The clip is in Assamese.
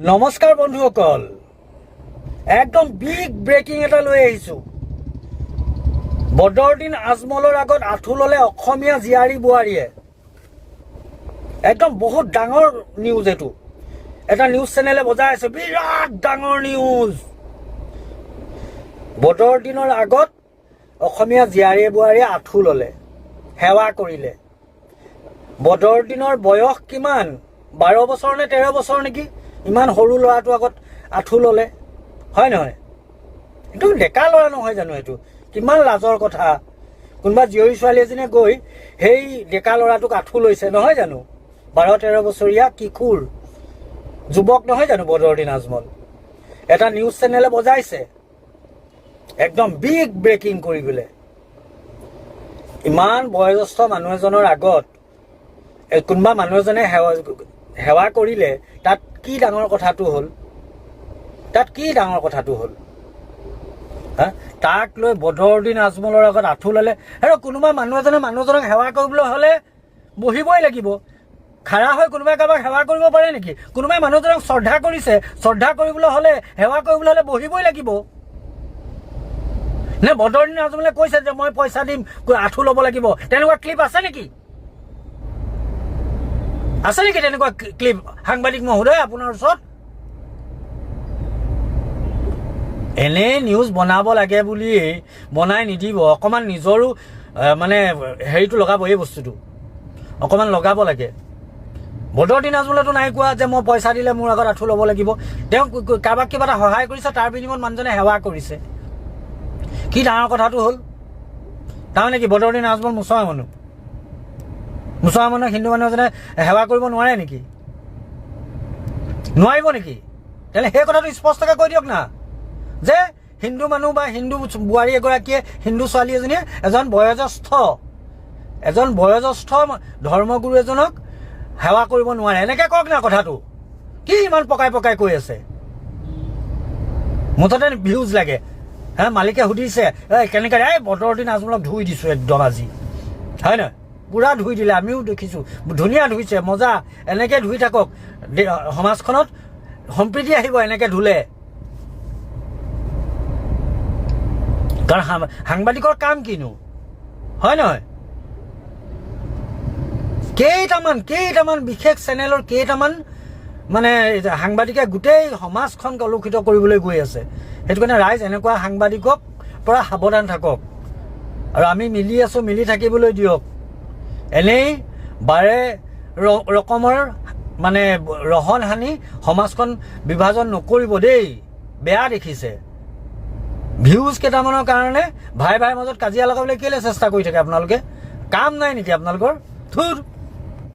নমস্কাৰ বন্ধুসকল, একদম বিগ ব্ৰেকিং এটা লৈ আহিছোঁ। বদৰুদ্দিন আজমলৰ আগত আঁঠু ল'লে অসমীয়া জীয়াৰী বোৱাৰীয়ে। একদম বহুত ডাঙৰ নিউজ এইটো। এটা নিউজ চেনেলে বজাই আছে, বিৰাট ডাঙৰ নিউজ। বদৰুদ্দিনৰ আগত অসমীয়া জীয়াৰী বোৱাৰীয়ে আঁঠু ল'লে, সেৱা কৰিলে। বদৰুদ্দিনৰ বয়স কিমান? 12 বছৰ নে 13 বছৰ নেকি? ইমান সৰু ল'ৰাটো আগত আঁঠু ল'লে, হয় নহয়? এইটো ডেকা ল'ৰা নহয় জানো? এইটো কিমান লাজৰ কথা। কোনোবা জীয়ৰী ছোৱালী এজনীয়ে গৈ সেই ডেকা ল'ৰাটোক আঁঠু লৈছে, নহয় জানো? 12-13 বছৰীয়া কিশোৰ যুৱক নহয় জানো বদৰুদ্দিন আজমল? এটা নিউজ চেনেলে বজাইছে একদম বিগ ব্ৰেকিং কৰিবলৈ। ইমান বয়োজ্যেষ্ঠ মানুহ এজনৰ আগত কোনোবা মানুহ এজনে সেৱা কৰিলে, তাত কি ডাঙৰ কথাটো হ'ল? তাত কি ডাঙৰ কথাটো হ'ল? তাক লৈ বদৰুদ্দিন আজমলৰ আগত আঁঠু ল'লে। আৰু কোনোবা মানুহ এজনে মানুহজনক সেৱা কৰিবলৈ হ'লে বহিবই লাগিব। খাৰা হৈ কোনোবাই কাৰোবাক সেৱা কৰিব পাৰে নেকি? কোনোবাই মানুহজনক শ্ৰদ্ধা কৰিছে, শ্ৰদ্ধা কৰিবলৈ হ'লে, সেৱা কৰিবলৈ হ'লে বহিবই লাগিব নে? বদৰুদ্দিন আজমলে কৈছে যে মই পইচা দিম, আঁঠু ল'ব লাগিব। তেনেকুৱা ক্লিপ আছে নেকি? আছে নেকি তেনেকুৱা ক্লিপ? সাংবাদিক মহোদয় আপোনাৰ ওচৰত? এনে নিউজ বনাব লাগে বুলি বনাই নিদিব। অকণমান নিজৰো মানে হেৰিটো লগাব, এই বস্তুটো অকণমান লগাব লাগে। বদৰুদ্দিন আজমলেতো নাই কোৱা যে মই পইচা দিলে মোৰ আগত আঁঠু ল'ব লাগিব। তেওঁ কাৰোবাক কিবা এটা সহায় কৰিছে, তাৰ বিনিময়ত মানুহজনে সেৱা কৰিছে। কি ডাঙৰ কথাটো হ'ল? তাৰমানে কি বদৰুদ্দিন আজমল মুছলমান মানুহ? মুছলমান মানুহ হিন্দু মানুহ এজনে সেৱা কৰিব নোৱাৰে নেকি? নোৱাৰিব নেকি? তেনে সেই কথাটো স্পষ্টকৈ কৈ দিয়ক না, যে হিন্দু মানুহ বা হিন্দু বোৱাৰী এগৰাকীয়ে, হিন্দু ছোৱালী এজনীয়ে এজন বয়োজ্যেষ্ঠ ধৰ্মগুৰু এজনক সেৱা কৰিব নোৱাৰে, এনেকৈ কওক না কথাটো। কি ইমান পকাই পকাই কৈ আছে? মুঠতে ভিউজ লাগে। মালিকে সুধিছে কেনেকৈ? বদৰুদ্দিন আজমলক ধুই দিছোঁ একদম আজি, হয় নহয়? পুৰা ধুই দিলে, আমিও দেখিছোঁ। ধুনীয়া ধুইছে, মজা। এনেকৈ ধুই থাকক, সমাজখনত সম্প্ৰীতি আহিব এনেকৈ ধুলে। কাৰণ সাংবাদিকৰ কাম কিনো, হয় নহয়? কেইটামান বিশেষ চেনেলৰ কেইটামান মানে সাংবাদিকে গোটেই সমাজখন কলুষিত কৰিবলৈ গৈ আছে। সেইটো কাৰণে ৰাইজ এনেকুৱা সাংবাদিকক পৰা সাৱধান থাকক। আৰু আমি মিলি আছোঁ, মিলি থাকিবলৈ দিয়ক। এনেই বাৰে ৰকমৰ মানে ৰহন সানি সমাজখন বিভাজন নকৰিব দেই। বেয়া দেখিছে। ভিউজ কেইটামানৰ কাৰণে ভাই মাজত কাজিয়া লগাবলৈ কেলৈ চেষ্টা কৰি থাকে আপোনালোকে? কাম নাই নেকি আপোনালোকৰ? থুৰ।